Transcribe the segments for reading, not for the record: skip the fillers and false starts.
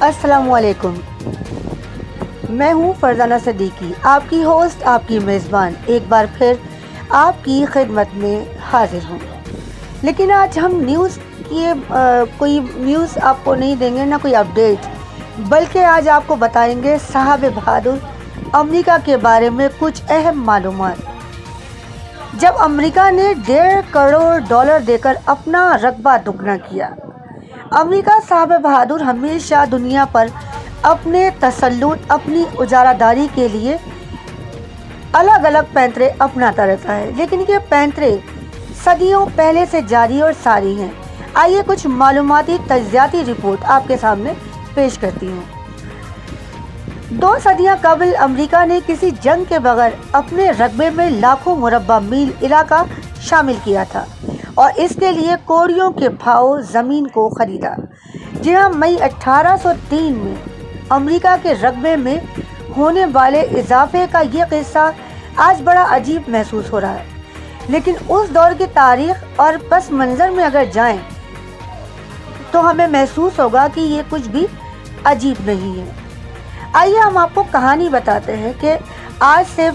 السلام علیکم، میں ہوں فرزانہ صدیقی، آپ کی ہوسٹ، آپ کی میزبان، ایک بار پھر آپ کی خدمت میں حاضر ہوں۔ لیکن آج ہم کوئی نیوز آپ کو نہیں دیں گے، نہ کوئی اپڈیٹ، بلکہ آج آپ کو بتائیں گے صاحب بہادر امریکہ کے بارے میں کچھ اہم معلومات۔ جب امریکہ نے $1.5 کروڑ دے کر اپنا رقبہ دگنا کیا، امریکہ صاحب بہادر ہمیشہ دنیا پر اپنے تسلط، اپنی اجارہ داری کے لیے الگ الگ پینترے اپناتا رہتا ہے، لیکن یہ پینترے صدیوں پہلے سے جاری اور ساری ہیں۔ آئیے کچھ معلوماتی تجزیاتی رپورٹ آپ کے سامنے پیش کرتی ہوں۔ 2 صدیاں قبل امریکہ نے کسی جنگ کے بغیر اپنے رقبے میں لاکھوں مربع میل علاقہ شامل کیا تھا اور اس کے لیے کوڑیوں کے بھاؤ زمین کو خریدا۔ جی ہاں، مئی 1803 میں امریکہ کے رقبے میں ہونے والے اضافے کا یہ قصہ آج بڑا عجیب محسوس ہو رہا ہے، لیکن اس دور کی تاریخ اور پس منظر میں اگر جائیں تو ہمیں محسوس ہوگا کہ یہ کچھ بھی عجیب نہیں ہے۔ آئیے ہم آپ کو کہانی بتاتے ہیں کہ آج سے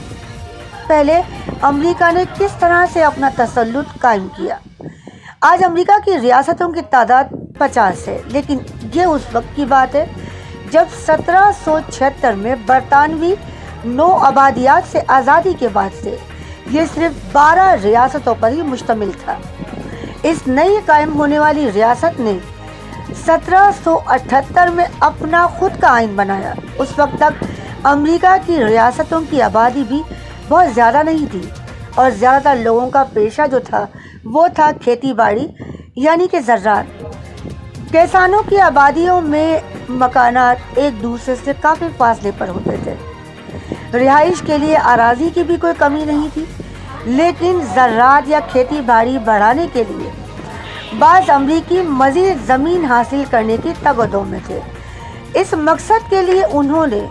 پہلے امریکہ نے کس طرح سے اپنا تسلط قائم کیا۔ آج امریکہ کی ریاستوں کی تعداد 50 ہے، لیکن یہ اس وقت کی بات ہے جب 1776 میں برطانوی نو آبادیات سے آزادی کے بعد سے یہ صرف 12 ریاستوں پر ہی مشتمل تھا۔ اس نئی قائم ہونے والی ریاست نے 1778 میں اپنا خود کا آئین بنایا۔ اس وقت تک امریکہ کی ریاستوں کی آبادی بھی بہت زیادہ نہیں تھی اور زیادہ تر لوگوں کا پیشہ جو تھا وہ تھا کھیتی باڑی، یعنی کہ زراعت۔ کسانوں کی آبادیوں میں مکانات ایک دوسرے سے کافی فاصلے پر ہوتے تھے۔ رہائش کے لیے اراضی کی بھی کوئی کمی نہیں تھی، لیکن زراعت یا کھیتی باڑی بڑھانے کے لیے بعض امریکی مزید زمین حاصل کرنے کی تگ و دو میں تھے۔ اس مقصد کے لیے انہوں نے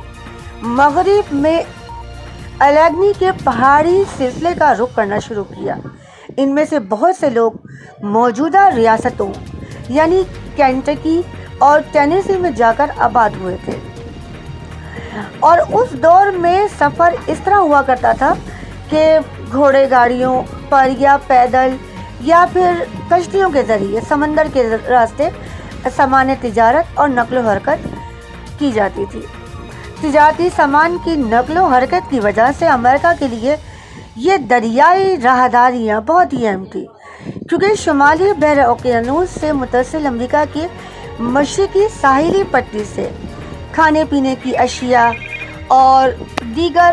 مغرب میں الیگنی کے پہاڑی سلسلے کا رخ کرنا شروع کیا۔ ان میں سے بہت سے لوگ موجودہ ریاستوں یعنی کینٹکی اور ٹینیسی میں جا کر آباد ہوئے تھے، اور اس دور میں سفر اس طرح ہوا کرتا تھا کہ گھوڑے گاڑیوں پر یا پیدل یا پھر کشتیوں کے ذریعے سمندر کے راستے سامان تجارت اور نقل و حرکت کی جاتی تھی۔ تجارتی سامان کی نقل و حرکت کی وجہ سے امریکہ کے لیے یہ دریائی راہداریاں بہت ہی اہم تھی، کیونکہ شمالی بحر اوقیانوس سے متصل امریکہ کی مشرقی ساحلی پٹی سے کھانے پینے کی اشیاء اور دیگر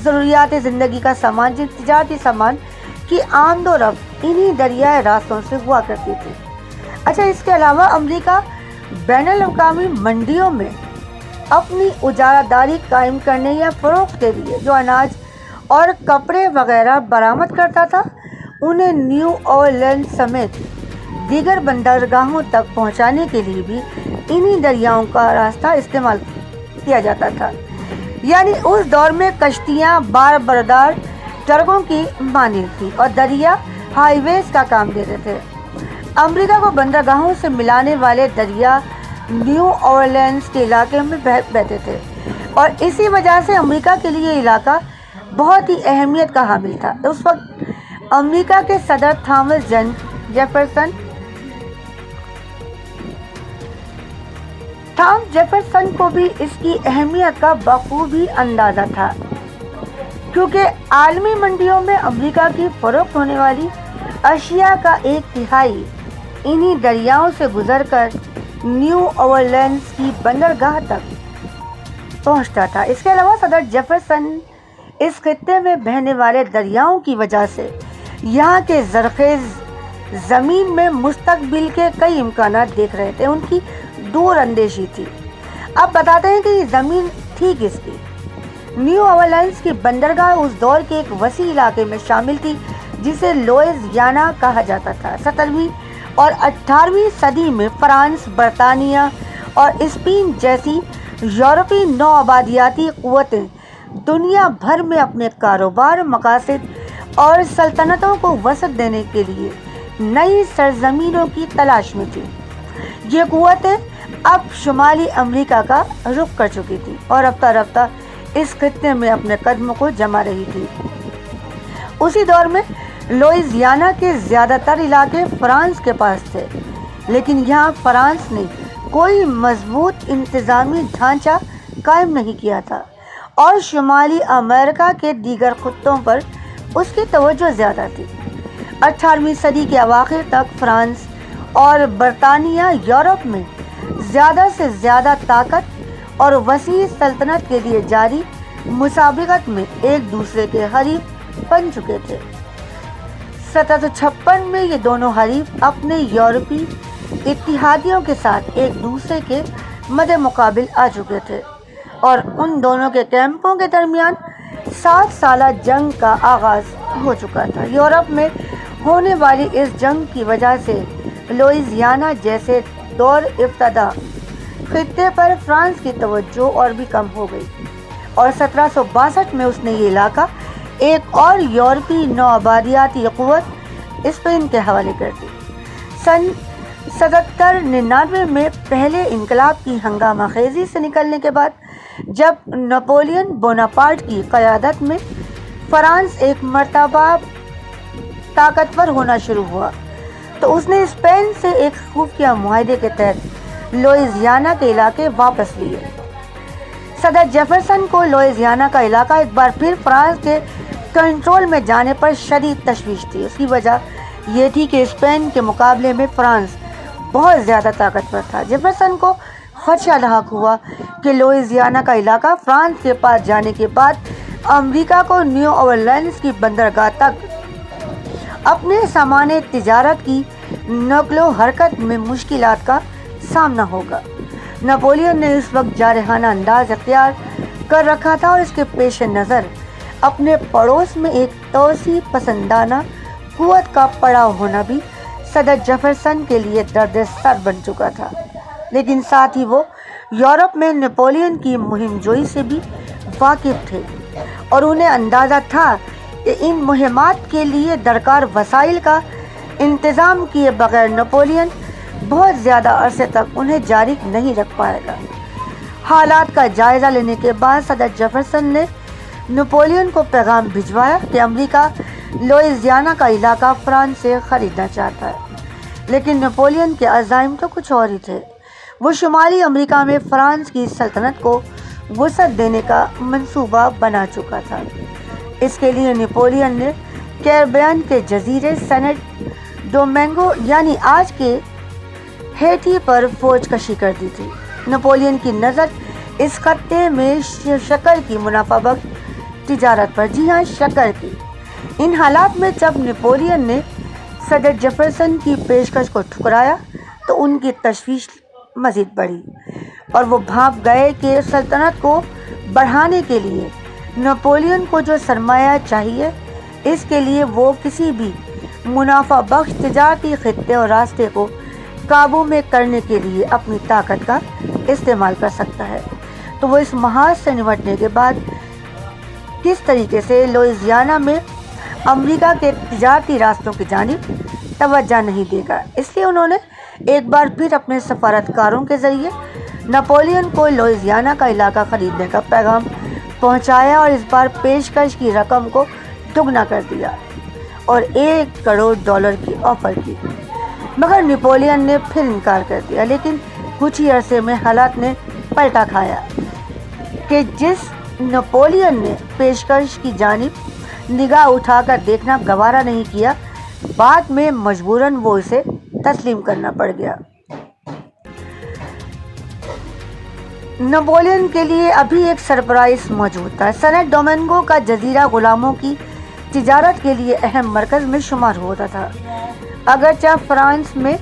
ضروریات زندگی کا سامان، تجارتی سامان کی آمد و رفت انہی دریائے راستوں سے ہوا کرتی تھی۔ اچھا، اس کے علاوہ امریکہ بین الاقوامی منڈیوں میں اپنی اجارہ داری قائم کرنے یا فروخت کے لیے جو اناج اور کپڑے وغیرہ برآمد کرتا تھا، انہیں نیو اورلینز سمیت دیگر بندرگاہوں تک پہنچانے کے لیے بھی انہی دریاؤں کا راستہ استعمال کیا جاتا تھا۔ یعنی اس دور میں کشتیاں بار بردار ٹرکوں کی مانند تھی اور دریا ہائی ویز کا کام دیتے تھے۔ امریکہ کو بندرگاہوں سے ملانے والے دریا نیو اورلینز کے علاقے میں بہتے تھے، اور اسی وجہ سے امریکہ کے لیے یہ علاقہ بہت ہی اہمیت کا حامل تھا۔ اس وقت امریکہ کے صدر تھامس جیفرسن کو بھی اس کی اہمیت کا بخوبی اندازہ تھا، کیونکہ عالمی منڈیوں میں امریکہ کی فروخت ہونے والی اشیاء کا 1/3 انہی دریاؤں سے گزر کر نیو اورلینز کی بندرگاہ تک پہنچتا تھا۔ اس کے علاوہ صدر جیفرسن اس خطے میں بہنے والے دریاؤں کی وجہ سے یہاں کے زرخیز زمین میں مستقبل کے کئی امکانات دیکھ رہے تھے۔ ان کی دور اندیشی تھی۔ اب بتاتے ہیں کہ یہ زمین تھی کس کی۔ نیو اورلینز کی بندرگاہ اس دور کے ایک وسیع علاقے میں شامل تھی جسے لوئزیانا کہا جاتا تھا۔ 17ویں اور 18ویں صدی میں فرانس، برطانیہ اور اسپین جیسی یورپی نو آبادیاتی قوتیں دنیا بھر میں اپنے کاروبار، مقاصد اور سلطنتوں کو وسعت دینے کے لیے نئی سرزمینوں کی تلاش میں تھیں۔ یہ قوتیں اب شمالی امریکہ کا رخ کر چکی تھی اور رفتہ رفتہ اس خطے میں اپنے قدموں کو جما رہی تھی۔ اسی دور میں لوئیزیانا کے زیادہ تر علاقے فرانس کے پاس تھے، لیکن یہاں فرانس نے کوئی مضبوط انتظامی ڈھانچہ قائم نہیں کیا تھا اور شمالی امریکہ کے دیگر خطوں پر اس کی توجہ زیادہ تھی۔ 18ویں صدی کے اواخر تک فرانس اور برطانیہ یورپ میں زیادہ سے زیادہ طاقت اور وسیع سلطنت کے لیے جاری مسابقت میں ایک دوسرے کے حریف بن چکے تھے۔ 1756 میں یہ دونوں حریف اپنے یورپی اتحادیوں کے ساتھ ایک دوسرے کے مد مقابل آ چکے تھے اور ان دونوں کے کیمپوں کے درمیان 7 سالہ جنگ کا آغاز ہو چکا تھا۔ یورپ میں ہونے والی اس جنگ کی وجہ سے لوئیزیانا جیسے دور افتادہ خطے پر فرانس کی توجہ اور بھی کم ہو گئی اور 1762 میں اس نے یہ علاقہ ایک اور یورپی نوآبادیاتی قوت اسپین کے حوالے کر دی۔ سن 1799 میں پہلے انقلاب کی ہنگامہ خیزی سے نکلنے کے بعد جب نپولین بوناپارٹ کی قیادت میں فرانس ایک مرتبہ طاقتور ہونا شروع ہوا تو اس نے اسپین سے ایک خفیہ معاہدے کے تحت لوئیزیانا کے علاقے واپس لیے۔ صدر جیفرسن کو لوئیزیانا کا علاقہ ایک بار پھر فرانس کے کنٹرول میں جانے پر شدید تشویش تھی۔ اس کی وجہ یہ تھی کہ اسپین کے مقابلے میں فرانس بہت زیادہ طاقتور تھا۔ جیفرسن کو خدشہ لاحق ہوا کہ لوئیزیانا کا علاقہ فرانس کے پاس جانے کے بعد امریکہ کو نیو اورلینز کی بندرگاہ تک اپنے سامان تجارت کی نقل و حرکت میں مشکلات کا سامنا ہوگا۔ نپولین نے اس وقت جارحانہ انداز اختیار کر رکھا تھا اور اس کے پیش نظر اپنے پڑوس میں ایک توسیع پسندانہ قوت کا پڑاؤ ہونا بھی صدر جیفرسن کے لیے درد سر بن چکا تھا، لیکن ساتھ ہی وہ یورپ میں نپولین کی مہم جوئی سے بھی واقف تھے اور انہیں اندازہ تھا کہ ان مہمات کے لیے درکار وسائل کا انتظام کیے بغیر نپولین بہت زیادہ عرصے تک انہیں جاری نہیں رکھ پائے گا۔ حالات کا جائزہ لینے کے بعد صدر جیفرسن نے نپولین کو پیغام بھجوایا کہ امریکہ لوئیزیانا کا علاقہ فرانس سے خریدنا چاہتا ہے، لیکن نپولین کے عزائم تو کچھ اور ہی تھے۔ وہ شمالی امریکہ میں فرانس کی سلطنت کو وسعت دینے کا منصوبہ بنا چکا تھا۔ اس کے لیے نپولین نے کیریبین کے جزیرے سینٹ ڈومینگو یعنی آج کے ہیٹی پر فوج کشی کر دی تھی۔ نپولین کی نظر اس خطے میں شکر کی منافع بخش تجارت پر، جی ہاں شکر کی۔ ان حالات میں جب نپولین نے صدر جیفرسن کی پیشکش کو ٹھکرایا تو ان کی تشویش مزید بڑھی اور وہ بھانپ گئے کہ سلطنت کو بڑھانے کے لیے نپولین کو جو سرمایہ چاہیے اس کے لیے وہ کسی بھی منافع بخش تجارتی خطے اور راستے کو قابو میں کرنے کے لیے اپنی طاقت کا استعمال کر سکتا ہے۔ تو وہ اس محاذ سے نمٹنے کے بعد کس طریقے سے لوئیزیانا میں امریکہ کے تجارتی راستوں کی جانب توجہ نہیں دے گا، اس لیے انہوں نے ایک بار پھر اپنے سفارتکاروں کے ذریعے نپولین کو لوئیزیانا کا علاقہ خریدنے کا پیغام پہنچایا اور اس بار پیشکش کی رقم کو دگنا کر دیا اور $1 کروڑ کی آفر کی، مگر نپولین نے پھر انکار کر دیا۔ لیکن کچھ ہی عرصے میں حالات نے پلٹا کھایا کہ جس نپولین نے پیشکش کی جانب نگاہ اٹھا کر دیکھنا گوارا نہیں کیا، بعد میں مجبوراً وہ اسے تسلیم کرنا پڑ گیا۔ نپولین کے لیے ابھی ایک سرپرائز موجود تھا۔ سینٹ ڈومینگو کا جزیرہ غلاموں کی تجارت کے لیے اہم مرکز میں شمار ہوتا تھا۔ اگرچہ فرانس میں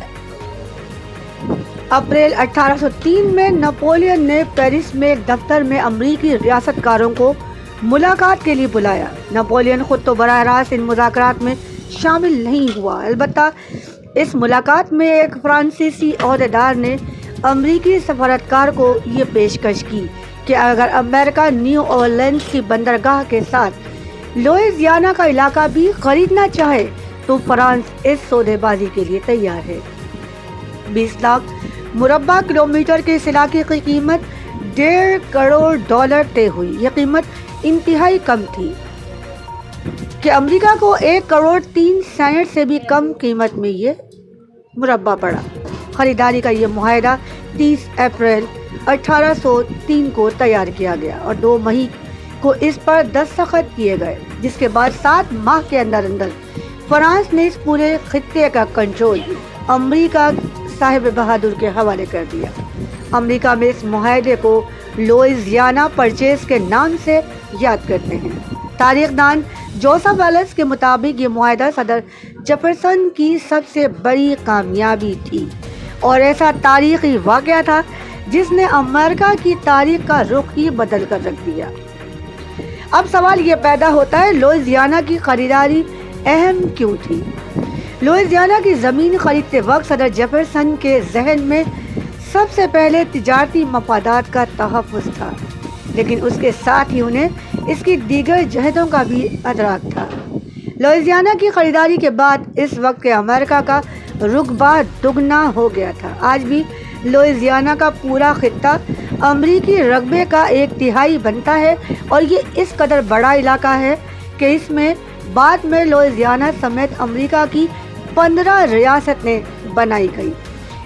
اپریل 1803 میں نپولین نے پیرس میں ایک دفتر میں امریکی ریاست کاروں کو ملاقات کے لیے بلایا، نپولین خود تو براہ راست ان مذاکرات میں شامل نہیں ہوا، البتہ اس ملاقات میں ایک فرانسیسی عہدیدار نے امریکی سفارتکار کو یہ پیشکش کی کہ اگر امریکہ نیو اورلینز کی بندرگاہ کے ساتھ لوئیزیانا کا علاقہ بھی خریدنا چاہے تو فرانس اس سودے بازی کے لیے تیار ہے۔ 20 لاکھ مربع کلومیٹر کے اس علاقے کی قیمت $1.5 کروڑ طے ہوئی۔ یہ قیمت انتہائی کم تھی کہ امریکہ کو 1.03 کروڑ سے بھی کم قیمت میں یہ مربع پڑا۔ خریداری کا یہ معاہدہ 30 اپریل 1803 کو تیار کیا گیا اور 2 مئی کو اس پر دستخط کیے گئے، جس کے بعد 7 ماہ کے اندر فرانس نے اس پورے خطے کا کنٹرول امریکہ صاحب بہادر کے حوالے کر دیا۔ امریکہ میں اس معاہدے کو لوئزیانا پرچیز کے نام سے یاد کرتے ہیں۔ تاریخ دان جوزف ویلس کے مطابق یہ معاہدہ صدر جیفرسن کی سب سے بڑی کامیابی تھی اور ایسا تاریخی واقعہ تھا جس نے امریکہ کی تاریخ کا رخ ہی بدل کر رکھ دیا۔ اب سوال یہ پیدا ہوتا ہے، لوئزیانا کی خریداری اہم کیوں تھی؟ لوئزیانا کی زمین خریدتے وقت صدر جیفرسن کے ذہن میں سب سے پہلے تجارتی مفادات کا تحفظ تھا، لیکن اس کے ساتھ ہی انہیں اس کی دیگر جہتوں کا بھی ادراک تھا۔ لوئزیانا کی خریداری کے بعد اس وقت کے امریکہ کا رقبہ دگنا ہو گیا تھا۔ آج بھی لوئزیانا کا پورا خطہ امریکی رقبے کا 1/3 بنتا ہے اور یہ اس قدر بڑا علاقہ ہے کہ اس میں بعد میں لوئزیانا سمیت امریکہ کی 15 ریاستیں بنائی گئی۔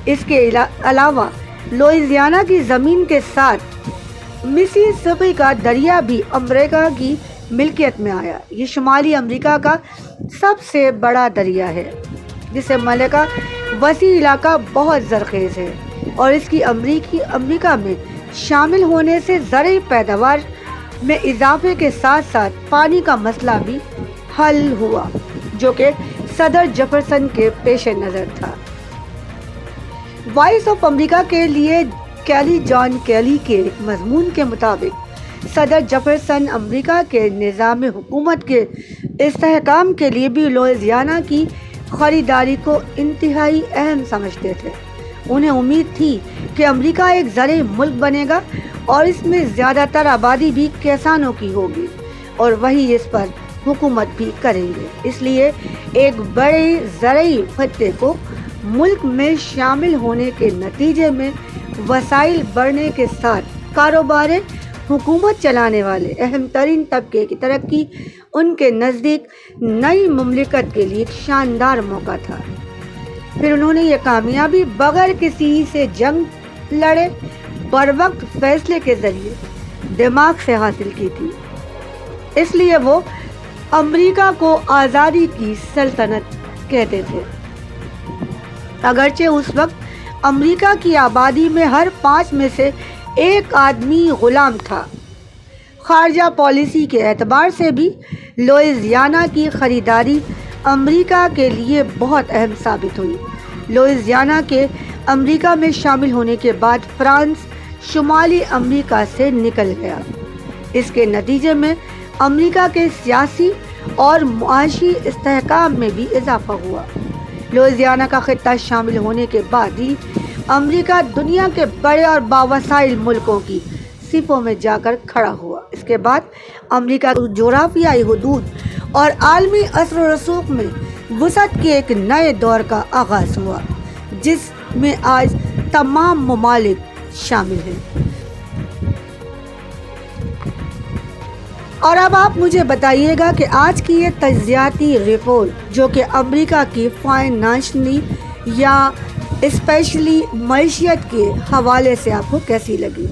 اس کے علاوہ لوئزیانا کی زمین کے ساتھ مسیسپی کا دریا بھی امریکہ کی ملکیت میں آیا۔ یہ شمالی امریکہ کا سب سے بڑا دریا ہے، جسے ملکہ وسیع علاقہ بہت زرخیز ہے اور اس کی امریکہ میں شامل ہونے سے زرعی پیداوار میں اضافے کے ساتھ ساتھ پانی کا مسئلہ بھی حل ہوا، جو کہ صدر جیفرسن کے پیش نظر تھا۔ وائس آف امریکہ کے لیے کیلی جان کیلی کے مضمون کے مطابق صدر جیفرسن امریکہ کے نظام حکومت کے استحکام کے لیے بھی لوئزیانا کی خریداری کو انتہائی اہم سمجھتے تھے۔ انہیں امید تھی کہ امریکہ ایک زرعی ملک بنے گا اور اس میں زیادہ تر آبادی بھی کسانوں کی ہوگی اور وہی اس پر حکومت بھی کریں گے۔ اس لیے ایک بڑے زرعی خطے کو ملک میں شامل ہونے کے نتیجے میں وسائل بڑھنے کے ساتھ کاروبار حکومت چلانے والے اہم ترین طبقے کی ترقی ان کے نزدیک نئی مملکت کے لیے ایک شاندار موقع تھا۔ پھر انہوں نے یہ کامیابی بغیر کسی سے جنگ لڑے بروقت فیصلے کے ذریعے دماغ سے حاصل کی تھی۔ اس لیے وہ امریکہ کو آزادی کی سلطنت کہتے تھے۔ اگرچہ اس وقت امریکہ کی آبادی میں ہر 5 میں سے 1 آدمی غلام تھا۔ خارجہ پالیسی کے اعتبار سے بھی لوئزیانا کی خریداری امریکہ کے لیے بہت اہم ثابت ہوئی۔ لوئزیانا کے امریکہ میں شامل ہونے کے بعد فرانس شمالی امریکہ سے نکل گیا۔ اس کے نتیجے میں امریکہ کے سیاسی اور معاشی استحکام میں بھی اضافہ ہوا۔ لوئزیانا کا خطہ شامل ہونے کے بعد ہی امریکہ دنیا کے بڑے اور باوسائل ملکوں کی صفوں میں جا کر کھڑا ہوا۔ اس کے بعد امریکہ کی جغرافیائی حدود اور عالمی اثر و رسوخ میں وسعت کے ایک نئے دور کا آغاز ہوا، جس میں آج تمام ممالک شامل ہیں۔ اور اب آپ مجھے بتائیے گا کہ آج کی یہ تجزیاتی رپورٹ جو کہ امریکہ کی فائنانشلی یا اسپیشلی معیشت کے حوالے سے آپ کو کیسی لگی،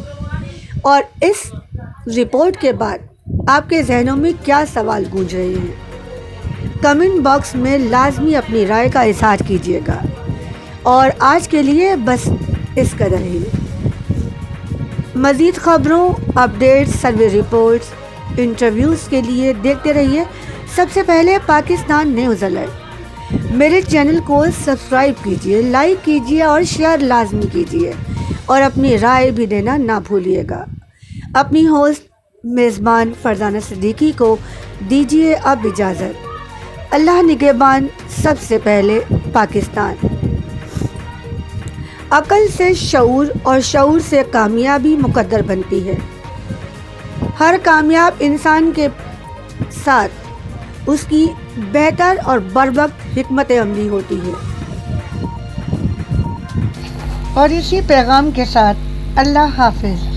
اور اس رپورٹ کے بعد آپ کے ذہنوں میں کیا سوال گونج رہے ہیں؟ کمنٹ باکس میں لازمی اپنی رائے کا اظہار کیجیے گا۔ اور آج کے لیے بس اس قدر ہی۔ مزید خبروں، اپڈیٹ، سروے رپورٹس، انٹرویوز کے لیے دیکھتے رہیے سب سے پہلے پاکستان نیوز الرٹ۔ میرے چینل کو سبسکرائب کیجیے، لائک کیجیے اور شیئر لازمی کیجیے، اور اپنی رائے بھی دینا نہ بھولیے گا۔ اپنی ہوسٹ میزبان فرزانہ صدیقی کو دیجیے اب اجازت۔ اللہ نگہبان۔ سب سے پہلے پاکستان۔ عقل سے شعور اور شعور سے کامیابی مقدر بنتی ہے۔ ہر کامیاب انسان کے ساتھ اس کی بہتر اور بروقت حکمت عملی ہوتی ہے۔ اور اسی پیغام کے ساتھ اللہ حافظ۔